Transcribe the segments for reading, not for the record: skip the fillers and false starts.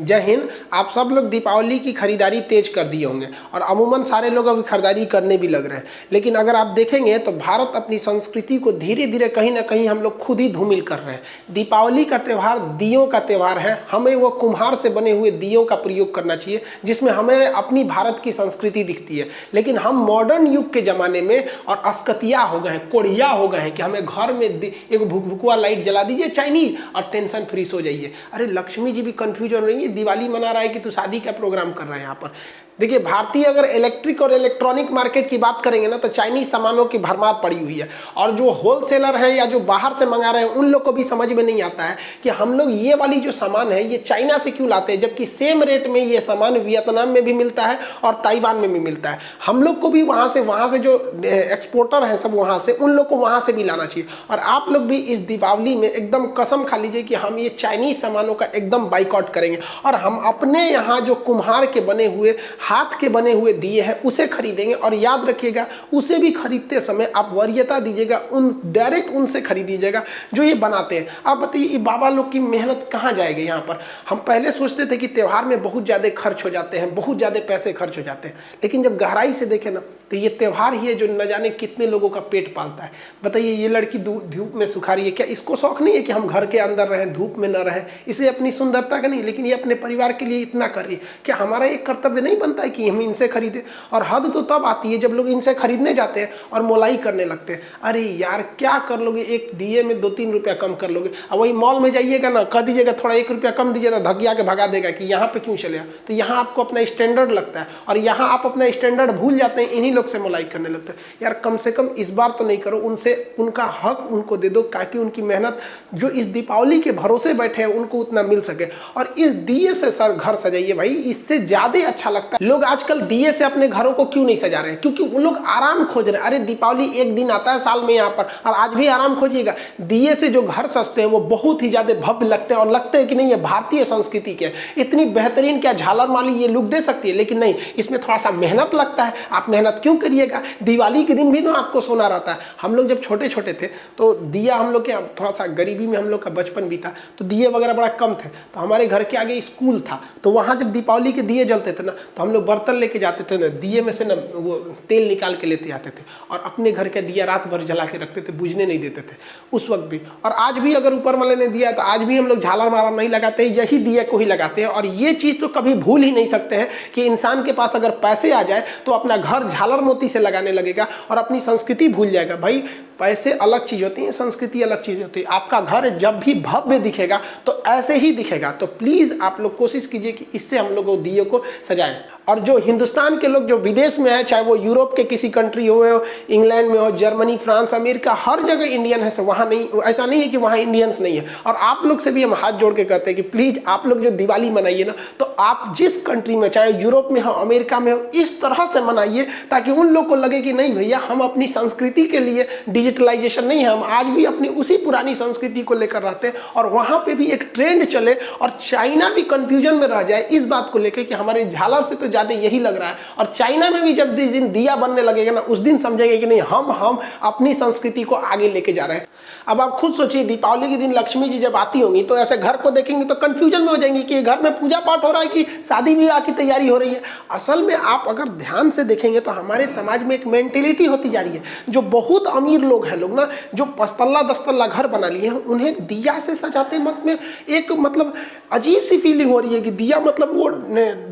जय हिंद। आप सब लोग दीपावली की खरीदारी तेज कर दिए होंगे और अमूमन सारे लोग अभी खरीदारी करने भी लग रहे हैं। लेकिन अगर आप देखेंगे तो भारत अपनी संस्कृति को धीरे धीरे कहीं ना कहीं हम लोग खुद ही धूमिल कर रहे हैं। दीपावली का त्यौहार दियों का त्यौहार है। हमें वो कुम्हार से बने हुए दियों का प्रयोग करना चाहिए जिसमें हमें अपनी भारत की संस्कृति दिखती है। लेकिन हम मॉडर्न युग के ज़माने में और अस्कतिया हो गए हैं, कोढ़िया हो गए हैं कि हमें घर में एक भुकभुकवा लाइट जला दीजिए चाइनीज और टेंशन फ्री सो जाइए। अरे लक्ष्मी जी भी कंफ्यूज हो रही है, दिवाली मना रहा है कि तू शादी का प्रोग्राम कर रहा है। यहाँ पर देखिए, भारतीय अगर इलेक्ट्रिक और इलेक्ट्रॉनिक मार्केट की बात करेंगे ना तो चाइनीज सामानों की भरमार पड़ी हुई है। और जो होलसेलर है या जो बाहर से मंगा रहे हैं उन लोग को भी समझ में नहीं आता है कि हम लोग ये वाली जो सामान है ये चाइना से क्यों लाते हैं, जबकि सेम रेट में ये सामान वियतनाम में भी मिलता है और ताइवान में भी मिलता है। हम लोग को भी वहाँ से जो एक्सपोर्टर हैं सब वहाँ से, उन लोग को वहाँ से भी लाना चाहिए। और आप लोग भी इस दीपावली में एकदम कसम खा लीजिए कि हम ये चाइनीज सामानों का एकदम बाइकआउट करेंगे और हम अपने यहाँ जो कुम्हार के बने हुए, हाथ के बने हुए दिए हैं उसे खरीदेंगे। और याद रखिएगा, उसे भी खरीदते समय आप वरीयता दीजिएगा, डायरेक्ट उनसे खरीदीजिएगा जो ये बनाते हैं। आप बताइए, ये बाबा लोग की मेहनत कहाँ जाएगी यहाँ पर। हम पहले सोचते थे कि त्यौहार में बहुत ज़्यादा खर्च हो जाते हैं, बहुत ज़्यादा पैसे खर्च हो जाते हैं, लेकिन जब गहराई से देखें ना तो ये त्यौहार ही है जो न जाने कितने लोगों का पेट पालता है। बताइए, ये लड़की धूप में सुखा रही है, क्या इसको शौक नहीं है कि हम घर के अंदर रहें, धूप में न रहें? इसे अपनी सुंदरता का नहीं, लेकिन ये अपने परिवार के लिए इतना कर रही है। क्या हमारा एक कर्तव्य नहीं बनता है कि हम इनसे खरीदें? और हद तो तब आती है जब लोग इनसे खरीदने जाते हैं और मोलाई करने लगते हैं। अरे यार, क्या कर लोगे, एक दिए में 2-3 रुपया कम कर लोगे। अब वही मॉल में जाइएगा ना, कह दीजिएगा थोड़ा 1 रुपया कम दीजिएगा, धकिया के भगा देगा कि यहाँ पे क्यों चले। तो यहाँ आपको अपना स्टैंडर्ड लगता है और यहाँ आप अपना स्टैंडर्ड भूल जाते हैं, इन्हीं लोग से मोलाई करने लगते हैं। यार कम से कम इस बार तो नहीं करो, उनसे उनका हक उनको दे दो ताकि उनकी मेहनत जो इस दीपावली के भरोसे बैठे हैं उनको उतना मिल सके। और इस दिए से सर घर सजाइए भाई, इससे ज्यादा अच्छा लगता है। लोग आजकल दिए से अपने घरों को क्यों नहीं सजा रहे हैं? क्योंकि वो लोग आराम खोज रहे हैं। अरे दीपावली एक दिन आता है साल में यहाँ पर, और आज भी आराम खोजिएगा। दिए से जो घर सजते हैं वो बहुत ही ज्यादा भव्य लगते हैं और लगते हैं कि नहीं ये भारतीय संस्कृति के इतनी बेहतरीन, क्या झालर माली ये लुक दे सकती है। लेकिन नहीं, इसमें थोड़ा सा मेहनत लगता है। आप मेहनत क्यों करिएगा? दिवाली के दिन भी ना आपको सोना रहता है। हम लोग जब छोटे छोटे थे तो दिया, हम लोग के थोड़ा सा गरीबी में हम लोग का बचपन बीता, तो दिए वगैरह बड़ा कम थे। तो हमारे घर के आगे स्कूल था, तो वहाँ जब दीपावली के दिए जलते थे ना तो हम लोग बर्तन लेके जाते थे ना, दिए में से ना वो तेल निकाल के लेते आते थे और अपने घर का दिया रात भर जला के रखते थे, बुझने नहीं देते थे उस वक्त भी। और आज भी अगर ऊपर वाले ने दिया तो आज भी हम लोग झालर मारा नहीं लगाते, यही दिए को ही लगाते हैं। और ये चीज़ तो कभी भूल ही नहीं सकते हैं कि इंसान के पास अगर पैसे आ जाए तो अपना घर झालर मोती से लगाने लगेगा और अपनी संस्कृति भूल जाएगा। भाई पैसे अलग चीज़ होती है, संस्कृति अलग चीज़ होती है। आपका घर जब भी भव्य दिखेगा तो ऐसे ही दिखेगा। तो प्लीज़ आप लोग कोशिश कीजिए कि इससे हम लोग दिए को सजाएं। और जो हिंदुस्तान के लोग जो विदेश में है, चाहे वो यूरोप के किसी कंट्री हो, इंग्लैंड में हो, जर्मनी, फ्रांस, अमेरिका, हर जगह इंडियन है। वहाँ नहीं, ऐसा नहीं है कि वहाँ इंडियंस नहीं है। और आप लोग से भी हम हाथ जोड़ के कहते हैं कि प्लीज़ आप लोग जो दिवाली मनाइए ना, तो आप जिस कंट्री में, चाहे यूरोप में हो, अमेरिका में हो, इस तरह से मनाइए ताकि उन लोग को लगे कि नहीं भैया, हम अपनी संस्कृति के लिए डिजिटलाइजेशन नहीं है, हम आज भी अपनी उसी पुरानी संस्कृति को लेकर रहते हैं। और वहाँ पे भी एक ट्रेंड चले और चाइना भी कंफ्यूजन में रह जाए इस बात को लेकर कि हमारे झालर से तो ज्यादा यही लग रहा है। और चाइना में भी जब जिस दिन दिया बनने लगेगा ना, उस दिन समझेंगे कि नहीं, हम अपनी संस्कृति को आगे लेके जा रहे हैं। अब आप खुद सोचिए, दीपावली के दिन लक्ष्मी जी जब आती होंगी तो ऐसे घर को देखेंगे तो कंफ्यूजन में हो जाएंगे कि घर में पूजा पाठ हो रहा है कि शादी विवाह की तैयारी हो रही है। असल में आप अगर ध्यान से देखेंगे तो हमारे समाज में एक मेंटेलिटी होती जा रही है। जो बहुत अमीर लोग हैं, लोग ना जो 5 तल्ला 10 तल्ला घर बना लिए हैं, उन्हें दिया से सजाते वक्त में एक मतलब अजीब सी फीलिंग हो रही है कि दिया मतलब वो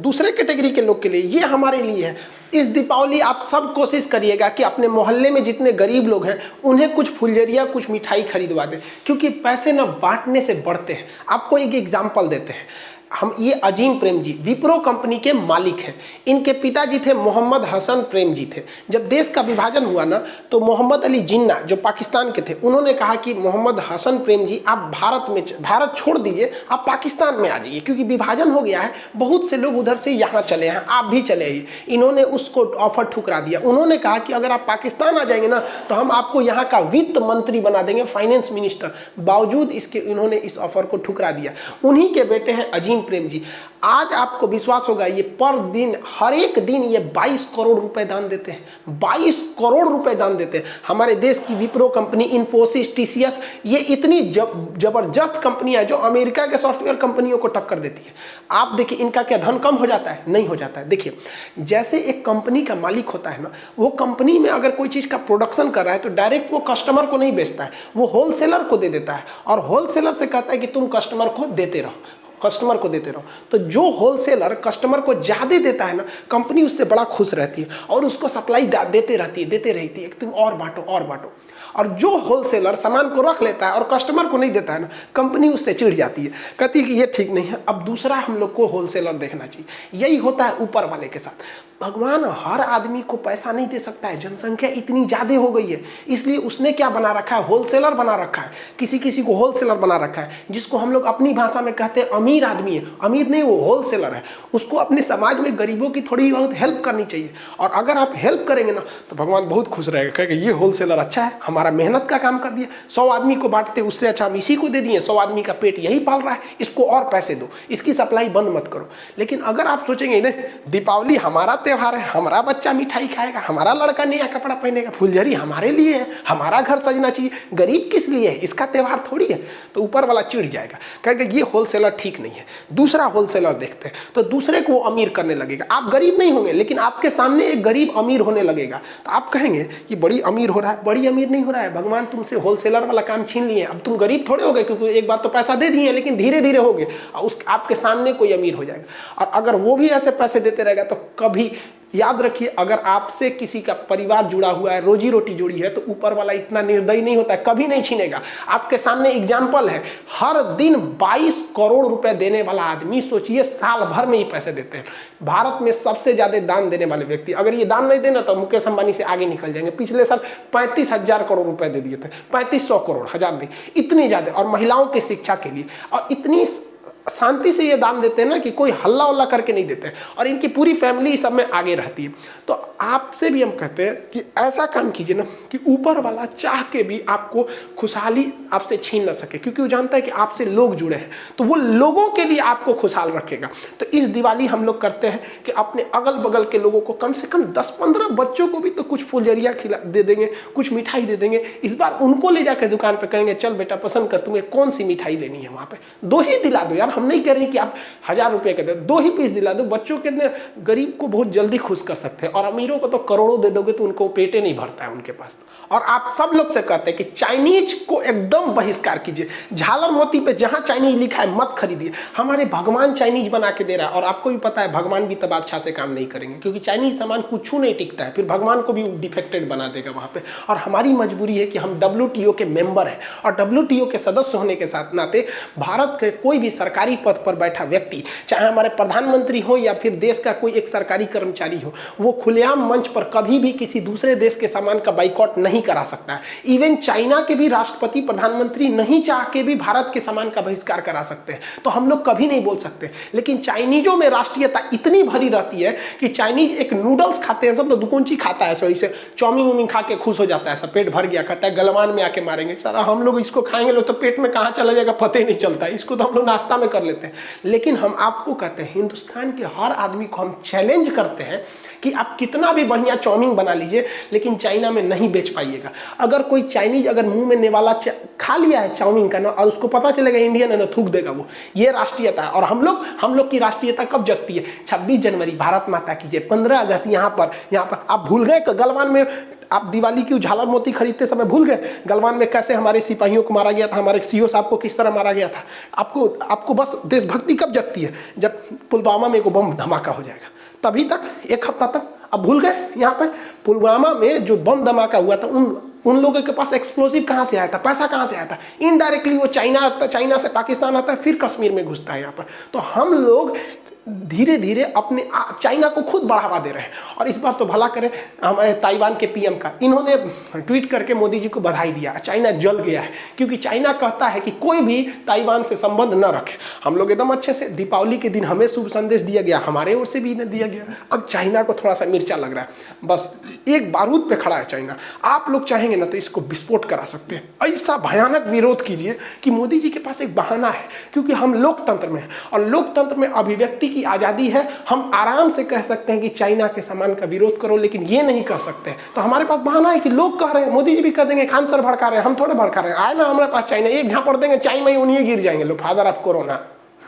दूसरे कैटेगरी के लोग के लिए, ये हमारे लिए है। इस दीपावली आप सब कोशिश करिएगा कि अपने मोहल्ले में जितने गरीब लोग हैं उन्हें कुछ फुलझड़िया, कुछ मिठाई खरीदवा दें, क्योंकि पैसे ना बांटने से बढ़ते हैं। आपको एक एग्जाम्पल देते हैं। हम ये अजीम प्रेम जी विप्रो कंपनी के मालिक हैं। इनके पिताजी थे मोहम्मद हसन प्रेम जी थे। जब देश का विभाजन हुआ ना तो मोहम्मद अली जिन्ना जो पाकिस्तान के थे, उन्होंने कहा कि मोहम्मद हसन प्रेम जी आप भारत छोड़ दीजिए, आप पाकिस्तान में आ जाइए, क्योंकि विभाजन हो गया है, बहुत से लोग उधर से यहाँ चले हैं, आप भी चले आइए। इन्होंने उसको ऑफर ठुकरा दिया। उन्होंने कहा कि अगर आप पाकिस्तान आ जाएंगे ना तो हम आपको यहाँ का वित्त मंत्री बना देंगे, फाइनेंस मिनिस्टर। बावजूद इसके इन्होंने इस ऑफर को ठुकरा दिया। उन्हीं के बेटे हैं अजीम नसीम प्रेम जी, आज आपको विश्वास होगा ये पर दिन हर एक दिन ये 22 करोड़ रुपए दान देते हैं, 22 करोड़ रुपए दान देते हैं। हमारे देश की विप्रो कंपनी, इन्फोसिस, टीसीएस, ये इतनी जबरदस्त कंपनियां जो अमेरिका के सॉफ्टवेयर कंपनियों को टक्कर देती है। आप देखिए इनका क्या धन कम हो जाता है? नहीं हो जाता है। देखिए जैसे एक कंपनी का मालिक होता है ना, वो कंपनी में अगर कोई चीज का प्रोडक्शन कर रहा है तो डायरेक्ट वो कस्टमर को नहीं बेचता है, वो होलसेलर को दे देता है और होलसेलर से कहता है कि तुम कस्टमर को देते रहो, कस्टमर को देते रहो। तो जो होलसेलर कस्टमर को ज्यादा देता है ना, कंपनी उससे बड़ा खुश रहती है और उसको सप्लाई देते रहती है तुम और बांटो और बांटो। और जो होलसेलर सामान को रख लेता है और कस्टमर को नहीं देता है ना, कंपनी उससे चिढ़ जाती है, कहती है कि ये ठीक नहीं है, अब दूसरा हम लोग को होलसेलर देखना चाहिए। यही होता है ऊपर वाले के साथ। भगवान हर आदमी को पैसा नहीं दे सकता है, जनसंख्या इतनी ज्यादा हो गई है, इसलिए उसने क्या बना रखा है? होलसेलर बना रखा है। किसी किसी को होलसेलर बना रखा है, जिसको हम लोग अपनी भाषा में कहते हैं अमीर आदमी है। अमीर नहीं, वो होलसेलर है। उसको अपने समाज में गरीबों की थोड़ी बहुत हेल्प करनी चाहिए, और अगर आप हेल्प करेंगे ना तो भगवान बहुत खुश रहेगा, कहेगा ये होलसेलर अच्छा है, हमारा मेहनत का काम कर दिया। 100 आदमी को बांटते उससे अच्छा हम इसी को दे दिए, 100 आदमी का पेट यही पाल रहा है, इसको और पैसे दो, इसकी सप्लाई बंद मत करो। लेकिन अगर आप सोचेंगे नहीं, दीपावली हमारा त्योहार है, हमारा बच्चा मिठाई खाएगा, हमारा लड़का नया कपड़ा पहनेगा, फुलझड़ी हमारे लिए है, हमारा घर सजना चाहिए, गरीब किस लिए है, इसका त्योहार थोड़ी है, तो ऊपर वाला चिढ़ जाएगा, कहेगा ये होलसेलर ठीक नहीं है। दूसरा होलसेलर देखते हैं, तो दूसरे को अमीर करने लगेगा। आप गरीब नहीं होंगे, लेकिन आपके सामने एक गरीब अमीर होने लगेगा, तो आप कहेंगे कि बड़ी अमीर हो रहा है। बड़ी अमीर नहीं हो रहा है, भगवान तुमसे होलसेलर वाला काम छीन लिए, अब तुम गरीब थोड़े हो गए, क्योंकि एक बार तो पैसा दे दिए, लेकिन धीरे धीरे हो गए, उस आपके सामने कोई अमीर हो जाएगा। और अगर वो भी ऐसे पैसे देते रहेगा तो कभी याद रखिए, अगर आपसे किसी का परिवार जुड़ा हुआ है, रोजी रोटी जुड़ी है, तो ऊपर वाला इतना निर्दयी नहीं होता है, कभी नहीं छीनेगा। आपके सामने एग्जाम्पल है, हर दिन 22 करोड़ रुपए देने वाला आदमी, सोचिए साल भर में ही पैसे देते हैं। भारत में सबसे ज्यादा दान देने वाले व्यक्ति, अगर ये दान नहीं देना तो मुकेश अंबानी से आगे निकल जाएंगे। पिछले साल 35,000 करोड़ रुपए दे दिए थे, 3500 करोड़, हजार नहीं, इतनी ज्यादा। और महिलाओं की शिक्षा के लिए, और इतनी शांति से ये दान देते हैं ना कि कोई हल्ला उल्ला करके नहीं देते हैं, और इनकी पूरी फैमिली सब में आगे रहती है। तो आपसे भी हम कहते हैं कि ऐसा काम कीजिए ना कि ऊपर वाला चाह के भी आपको खुशहाली आपसे छीन ना सके, क्योंकि वो जानता है कि आपसे लोग जुड़े हैं, तो वो लोगों के लिए आपको खुशहाल रखेगा। तो इस दिवाली हम लोग करते हैं कि अपने अगल बगल के लोगों को, कम से कम 10-15 बच्चों को भी तो कुछ फुलझड़िया खिला दे देंगे, कुछ मिठाई दे देंगे। इस बार उनको ले जाकर दुकान पर करेंगे, चल बेटा पसंद कर, तुम्हें कौन सी मिठाई लेनी है, वहाँ पे 2 ही दिला दो यार। हम नहीं कह रहे कि आप 1000 रुपए के दे, 2 ही पीस दिला दो। बच्चों के गरीब को बहुत जल्दी खुश कर सकते हैं, और अमीरों को तो करोड़ों दे दोगे तो उनको पेटे नहीं भरता है उनके पास। और आप सब लोग से कहते हैं कि चाइनीज को एकदम बहिष्कार कीजिए। झालर मोती पे जहां चाइनीज लिखा है मत खरीदिए। हमारे भगवान चाइनीज बना के दे रहा है, और आपको भी पता है भगवान भी तब अच्छा से काम नहीं करेंगे, क्योंकि चाइनीज सामान कुछ नहीं टिकता है, फिर भगवान को भी डिफेक्टेड बना देगा वहां पे। और हमारी मजबूरी है कि हम WTO के मेंबर हैं, और WTO के सदस्य होने के साथ नाते भारत के कोई भी सरकारी पद पर बैठा व्यक्ति, चाहे हमारे प्रधानमंत्री हो या फिर देश का कोई एक सरकारी कर्मचारी हो, वो खुलेआम मंच पर कभी भी किसी दूसरे देश के सामान का बाइकआउट नहीं करा सकता है। इवन चाइना के भी राष्ट्रपति, प्रधानमंत्री नहीं चाह के भी भारत के सामान का बहिष्कार करा सकते हैं, तो हम लोग कभी नहीं बोल सकते। लेकिन चाइनीजों में राष्ट्रीयता इतनी भरी रहती है कि चाइनीज एक नूडल्स खाते हैं, सब तो दुकोंची खाता है, सही से चाउमीन उमीन खा के खुश हो जाता है, सब पेट भर गया, कहता है गलवान में आके मारेंगे। सारा हम लोग इसको खाएंगे लोग तो पेट में कहाँ चला जाएगा पता ही नहीं चलता है, इसको तो हम लोग नाश्ता में कर लेते हैं। लेकिन हम आपको कहते हैं, हिंदुस्तान के हर आदमी को हम चैलेंज करते हैं कि आप कितना भी बढ़िया चाउमीन बना लीजिए, लेकिन चाइना में नहीं बेच पाइएगा। अगर कोई चाइनीज अगर मुंह में नेवाला खा लिया है चाउमीन का ना, और उसको पता चलेगा इंडियन है ना, थूक देगा वो। ये राष्ट्रीयता है। और हम लोग की राष्ट्रीयता कब जगती है? 26 जनवरी भारत माता की जय, 15 अगस्त यहाँ पर आप भूल गए गलवान में आप दिवाली की झालर मोती खरीदते समय भूल गए गलवान में कैसे हमारे सिपाहियों को मारा गया था, हमारे सीओ साहब को किस तरह मारा गया था। आपको बस देशभक्ति कब जगती है? जब पुलवामा में एक बम धमाका हो जाएगा, तभी तक, एक हफ्ता तक। अब भूल गए? यहाँ पर पुलवामा में जो बम धमाका हुआ था, उन लोगों के पास एक्सप्लोसिव कहाँ से आया था, पैसा कहाँ से आया था? इनडायरेक्टली वो चाइना से पाकिस्तान आता है, फिर कश्मीर में घुसता है यहाँ पर। तो हम लोग धीरे धीरे अपने चाइना को खुद बढ़ावा दे रहे हैं। और इस बार तो भला करें हमारे ताइवान के पीएम का, इन्होंने ट्वीट करके मोदी जी को बधाई दिया। चाइना जल गया है, क्योंकि चाइना कहता है कि कोई भी ताइवान से संबंध न रखे। हम लोग एकदम अच्छे से, दीपावली के दिन हमें शुभ संदेश दिया गया, हमारे ओर से भी इन्हें दिया गया। अब चाइना को थोड़ा सा मिर्चा लग रहा है, बस एक बारूद पे खड़ा है चाइना। आप लोग चाहेंगे ना तो इसको विस्फोट करा सकते हैं। ऐसा भयानक विरोध कीजिए कि मोदी जी के पास एक बहाना है, क्योंकि हम लोकतंत्र में हैं और लोकतंत्र में अभिव्यक्ति की आजादी है। हम आराम से कह सकते हैं कि चाइना के सामान का विरोध करो, लेकिन ये नहीं कर सकते। तो हमारे पास बहाना है कि लोग कह रहे हैं, मोदी जी भी कह देंगे खान सर भड़का रहे हैं, हम थोड़े भड़का रहे हैं। आए ना हमारे पास चाइना, एक झापड़ देंगे चाइना में उन्हीं गिर जाएंगे लोग, फादर ऑफ कोरोना।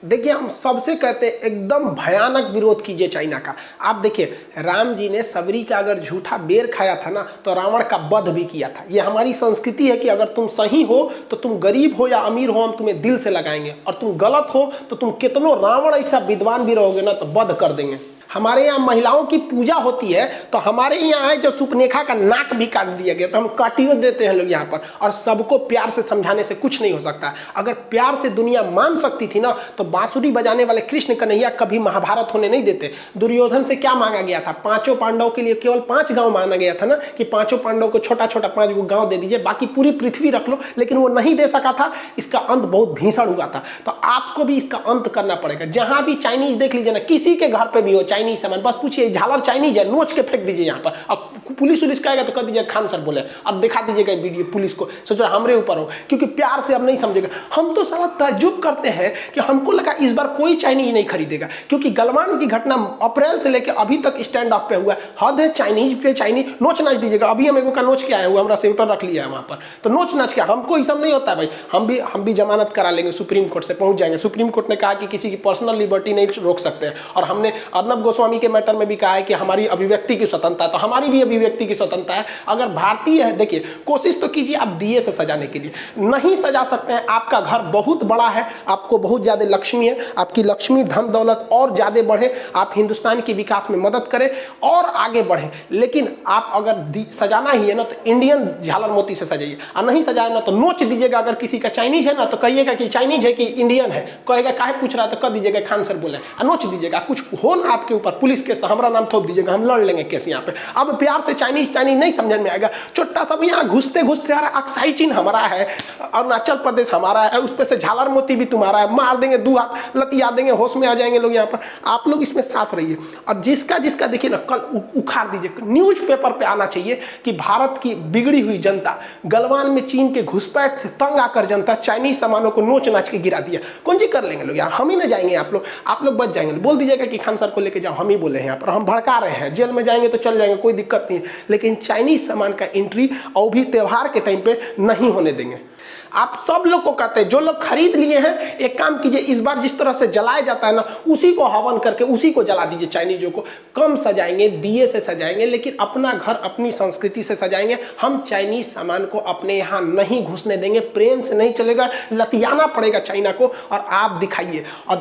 देखिए हम सबसे कहते हैं एकदम भयानक विरोध कीजिए चाइना का। आप देखिए राम जी ने सबरी का अगर झूठा बेर खाया था ना, तो रावण का वध भी किया था। ये हमारी संस्कृति है कि अगर तुम सही हो तो तुम गरीब हो या अमीर हो, हम तुम्हें दिल से लगाएंगे, और तुम गलत हो तो तुम कितनों रावण ऐसा विद्वान भी रहोगे ना तो वध कर देंगे। हमारे यहाँ महिलाओं की पूजा होती है, तो हमारे यहाँ है जो सुपनेखा का नाक भी काट दिया गया, तो हम काटियो देते हैं लोग यहाँ पर। और सबको प्यार से समझाने से कुछ नहीं हो सकता। अगर प्यार से दुनिया मान सकती थी ना, तो बांसुरी बजाने वाले कृष्ण कन्हैया कभी महाभारत होने नहीं देते। दुर्योधन से क्या मांगा गया था? पांचों पांडवों के लिए केवल 5 गांव मांगा गया था ना, कि पांचों पांडवों को छोटा छोटा 5 गांव दे दीजिए, बाकी पूरी पृथ्वी रख लो, लेकिन वो नहीं दे सका था। इसका अंत बहुत भीषण हुआ था। तो आपको भी इसका अंत करना पड़ेगा। जहां भी चाइनीज देख लीजिए ना, किसी के घर पे भी हो चाइनीज सामान, बस पूछिए झालर चाइनीज है, नोच के फेंक दीजिए यहाँ पर। अब पुलिस कहेगा तो कह दीजिए खान सर बोले, अब दिखा दीजिएगा वीडियो पुलिस को, सोचो हमरे ऊपर हो, क्योंकि प्यार से अब नहीं समझेगा। हम तो साला ताज्जुब करते हैं कि हमको लगा इस बार कोई चाइनीज नहीं खरीदेगा, क्योंकि गलवान की घटना अप्रैल से लेकर अभी तक स्टैंड अप पे हुआ है। हद है चाइनीज पे, चाइनीज नोच नाच दीजिएगा। अभी हम का नोच के आया हुआ, हमारा सेवटर रख लिया है वहां पर, तो नोच नाच के हमको ये सब नहीं होता भाई। हम भी जमानत करा लेंगे, सुप्रीम कोर्ट से पहुंच जाएंगे। सुप्रीम कोर्ट ने कहा कि किसी की पर्सनल लिबर्टी नहीं रोक सकते हैं, और हमने अर्नब गोस्वामी के मैटर में भी कहा है कि हमारी अभिव्यक्ति की स्वतंत्रता, तो हमारी भी अभिव्यक्ति की स्वतंत्रता है। अगर भारतीय है, देखिए कोशिश तो कीजिए आप दिए से सजाने के लिए, नहीं सजा सकते हैं। आपका घर बहुत बड़ा है, आपको बहुत ज्यादा लक्ष्मी है, आपकी लक्ष्मी धन दौलत और ज्यादा बढ़े, आप हिंदुस्तान के विकास में मदद करें और आगे बढ़े। लेकिन आप अगर सजाना ही है ना, तो इंडियन झालर मोती से सजाइए, और नहीं सजाए ना तो नोच दीजिएगा। अगर किसी का चाइनीज है ना, तो कहिएगा कि चाइनीज है कि इंडियन है, कहेगा काहे पूछ रहा, तो कह दीजिएगा खान सर बोले, नोच दीजिएगा। कुछ हो ना आपके ऊपर पुलिस केस, तो हमारा नाम थोप दीजिएगा, हम लड़ लेंगे केस यहाँ पे। अब प्यार से चाइनीज नहीं समझ में आएगा। छोटा सा यहाँ घुसते घुसते यार अक्साई चीन हमारा है, अरुणाचल प्रदेश हमारा है, उस पे से झालर मोती भी तुम्हारा है, मार देंगे, 2 हाथ लतिया देंगे, होश में आ जाएंगे लोग यहाँ पर। आप लोग इसमें साथ रहिए, और जिसका जिसका देखिए ना कल उखाड़ दीजिए। न्यूज पेपर पे आना चाहिए कि भारत की बिगड़ी हुई जनता, गलवान में चीन के घुसपैठ से तंग आकर जनता चाइनीज सामानों को नोच नाच के गिरा दिया। कौन जी कर लेंगे लोग यहाँ, हम ही ना जाएंगे। आप लोग बच जाएंगे। बोल दीजिएगा कि खान सर को लेके जाओ, हम ही बोले हैं यहाँ पर, हम भड़का रहे हैं, जेल में जाएंगे तो चल जाएंगे, कोई दिक्कत नहीं है। लेकिन चाइनीज सामान का एंट्री और भी त्योहार के टाइम पे नहीं होने देंगे। आप सब लोग को कहते हैं, जो लोग खरीद लिए हैं, एक काम कीजिए, इस बार जिस तरह से जलाया जाता है ना, उसी को हवन करके उसी को जला दीजिए। चाइनीजों को कम सजाएंगे, दिए से सजाएंगे, लेकिन अपना घर अपनी संस्कृति से सजाएंगे। हम चाइनीज सामान को अपने यहाँ नहीं घुसने देंगे, प्रेम से नहीं चलेगा, लतियाना पड़ेगा चाइना को। और आप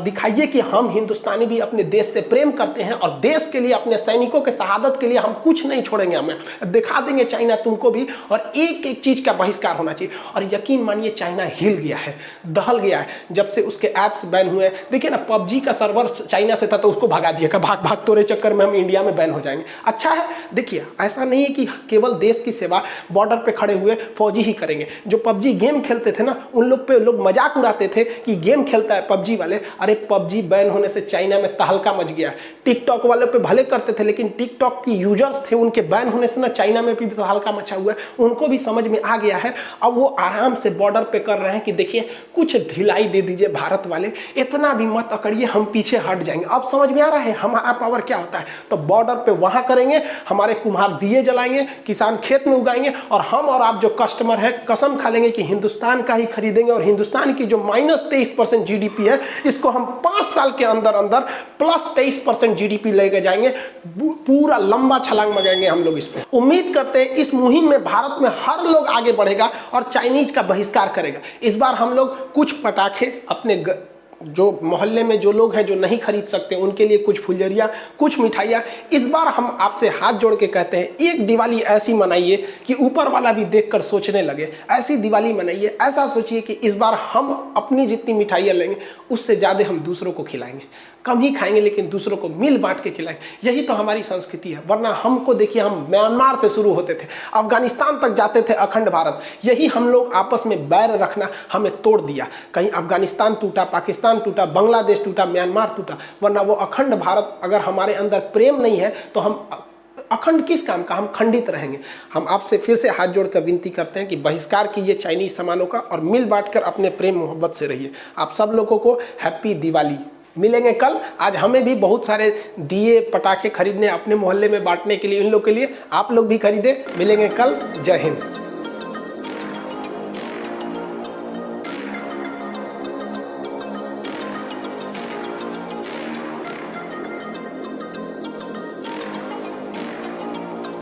दिखाइए कि हम हिंदुस्तानी भी अपने देश से प्रेम करते हैं, और देश के लिए, अपने सैनिकों के शहादत के लिए हम कुछ नहीं छोड़ेंगे। हमें दिखा देंगे चाइना तुमको भी, और एक एक चीज का बहिष्कार होना चाहिए। और यकीन मानिए चाइना हिल गया है, दहल गया है, जब से उसके ऐप्स बैन हुए। देखिए ना, पबजी का सर्वर चाइना से था तो उसको भगा दिया, भाग भाग तोरे चक्कर में हम इंडिया में बैन हो जाएंगे। अच्छा है, देखिए ऐसा नहीं है कि केवल देश की सेवा बॉर्डर पे खड़े हुए फौजी ही करेंगे। जो पबजी गेम खेलते थे ना, उन लोग पे लोग मजाक उड़ाते थे कि गेम खेलता है पबजी वाले। अरे पबजी बैन होने से चाइना में तहलका मच गया। टिकटॉक वाले पे भले करते थे, लेकिन टिकटॉक की यूजर्स थे, उनके बैन होने से ना चाइना में भी तहलका मचा हुआ है। उनको भी समझ में आ गया है। अब वो आराम से बॉर्डर पे कर रहे हैं कि देखिए कुछ ढिलाई दे दीजिए भारत वाले, इतना भी मत अकड़िए, हम पीछे हट जाएंगे। अब समझ में आ रहा है हमारा पावर क्या होता है। तो बॉर्डर पे वहां करेंगे, हमारे कुम्हार दिए जलाएंगे, किसान खेत में उगाएंगे, और हम और आप जो कस्टमर है कसम खा लेंगे कि हिंदुस्तान का ही खरीदेंगे। और हिंदुस्तान की जो -23% जीडीपी है, इसको हम 5 साल के अंदर अंदर +23% जीडीपी लेके जाएंगे। पूरा लंबा छलांग लगाएंगे हम लोग इस पे। उम्मीद करते हैं इस मुहिम में भारत में हर लोग आगे बढ़ेगा और चाइनीज का बहिष्कार करेगा। इस बार हम लोग कुछ पटाखे अपने जो मोहल्ले में जो लोग हैं जो नहीं खरीद सकते, उनके लिए कुछ फुलझड़ियाँ, कुछ मिठाइयाँ। इस बार हम आपसे हाथ जोड़ के कहते हैं, एक दिवाली ऐसी मनाइए कि ऊपर वाला भी देखकर सोचने लगे। ऐसी दिवाली मनाइए, ऐसा सोचिए कि इस बार हम अपनी जितनी मिठाइयाँ लेंगे उससे ज़्यादा हम दूसरों को खिलाएंगे। कम ही खाएंगे लेकिन दूसरों को मिल बांट के खिलाएंगे। यही तो हमारी संस्कृति है। वरना हमको देखिए, हम म्यांमार से शुरू होते थे, अफगानिस्तान तक जाते थे, अखंड भारत। यही हम लोग आपस में बैर रखना हमें तोड़ दिया। कहीं अफगानिस्तान टूटा, पाकिस्तान टूटा, बांग्लादेश टूटा, म्यांमार टूटा, वरना वो अखंड भारत, अगर हमारे अंदर प्रेम नहीं है तो हम अखंड किस काम का, हम खंडित रहेंगे। हम आपसे फिर से हाथ जोड़कर विनती करते हैं कि बहिष्कार कीजिए चाइनीज सामानों का और मिल बांटकर अपने प्रेम मोहब्बत से रहिए। आप सब लोगों को हैप्पी दिवाली। मिलेंगे कल। आज हमें भी बहुत सारे दिए पटाखे खरीदने अपने मोहल्ले में बांटने के लिए, इन लोग के लिए, आप लोग भी खरीदे। मिलेंगे कल। जय हिंद।